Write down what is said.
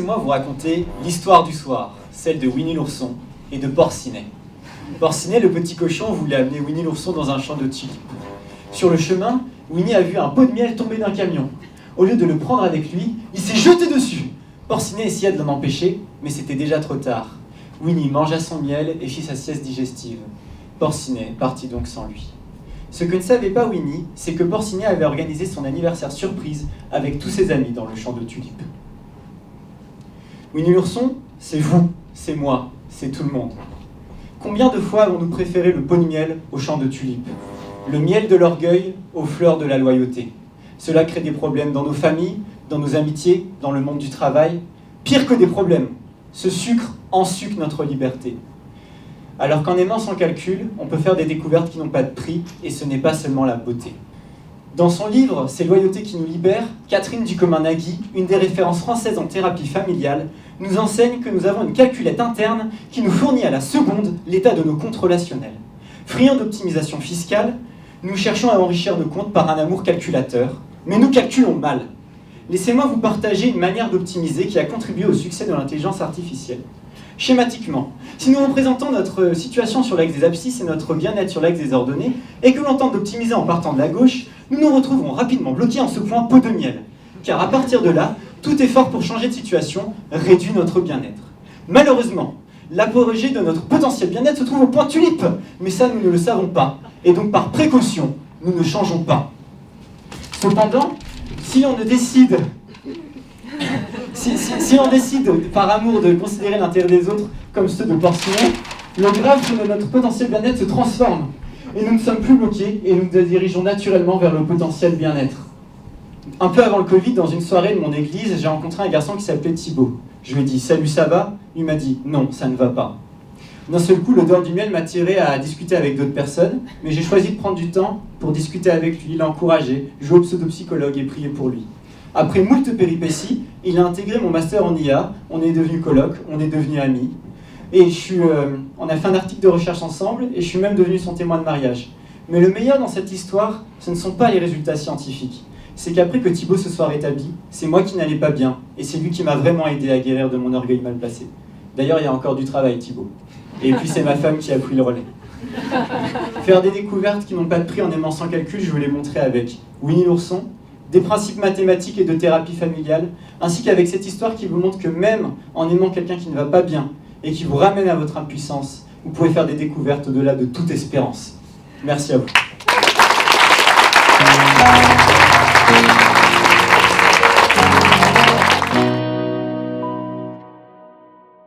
laissez-moi vous raconter l'histoire du soir, celle de Winnie l'ourson et de Porcinet. Porcinet, le petit cochon, voulait amener Winnie l'ourson dans un champ de tulipes. Sur le chemin, Winnie a vu un pot de miel tomber d'un camion. Au lieu de le prendre avec lui, il s'est jeté dessus. Porcinet essaya de l'en empêcher, mais c'était déjà trop tard. Winnie mangea son miel et fit sa sieste digestive. Porcinet partit donc sans lui. Ce que ne savait pas Winnie, c'est que Porcinet avait organisé son anniversaire surprise avec tous ses amis dans le champ de tulipes. Winnie l'ourson, c'est vous, c'est moi, c'est tout le monde. Combien de fois avons-nous préféré le pot de miel au champ de tulipes? Le miel de l'orgueil aux fleurs de la loyauté. Cela crée des problèmes dans nos familles, dans nos amitiés, dans le monde du travail. Pire que des problèmes, ce sucre ensucre notre liberté. Alors qu'en aimant sans calcul, on peut faire des découvertes qui n'ont pas de prix, et ce n'est pas seulement la beauté. Dans son livre « C'est loyauté qui nous libère », Catherine Ducommun-Nagui, une des références françaises en thérapie familiale, nous enseigne que nous avons une calculette interne qui nous fournit à la seconde l'état de nos comptes relationnels. Friands d'optimisation fiscale, nous cherchons à enrichir nos comptes par un amour calculateur, mais nous calculons mal. Laissez-moi vous partager une manière d'optimiser qui a contribué au succès de l'intelligence artificielle. Schématiquement, si nous représentons notre situation sur l'axe des abscisses et notre bien-être sur l'axe des ordonnées, et que l'on tente d'optimiser en partant de la gauche, nous nous retrouverons rapidement bloqués en ce point pot de miel. Car à partir de là, tout effort pour changer de situation réduit notre bien-être. Malheureusement, l'apogée de notre potentiel bien-être se trouve au point tulipe, mais ça nous ne le savons pas, et donc par précaution, nous ne changeons pas. Cependant, si on décide par amour de considérer l'intérêt des autres comme ceux de Porcinet, le graphe de notre potentiel bien-être se transforme. Et nous ne sommes plus bloqués et nous nous dirigeons naturellement vers le potentiel bien-être. Un peu avant le Covid, dans une soirée de mon église, j'ai rencontré un garçon qui s'appelait Thibaut. Je lui ai dit « Salut, ça va ?» Il m'a dit « Non, ça ne va pas ». D'un seul coup, l'odeur du miel m'a attiré à discuter avec d'autres personnes, mais j'ai choisi de prendre du temps pour discuter avec lui, l'encourager, jouer au pseudo-psychologue et prier pour lui. Après moult péripéties, il a intégré mon master en IA, on est devenus colocs, on est devenus amis. Et on a fait un article de recherche ensemble et je suis même devenu son témoin de mariage. Mais le meilleur dans cette histoire, ce ne sont pas les résultats scientifiques. C'est qu'après que Thibaut se soit rétabli, c'est moi qui n'allais pas bien et c'est lui qui m'a vraiment aidé à guérir de mon orgueil mal placé. D'ailleurs, il y a encore du travail, Thibaut. Et puis c'est ma femme qui a pris le relais. Faire des découvertes qui n'ont pas de prix en aimant sans calcul, je vous l'ai montré avec Winnie l'ourson, des principes mathématiques et de thérapie familiale, ainsi qu'avec cette histoire qui vous montre que même en aimant quelqu'un qui ne va pas bien et qui vous ramène à votre impuissance, vous pouvez faire des découvertes au-delà de toute espérance. Merci à vous.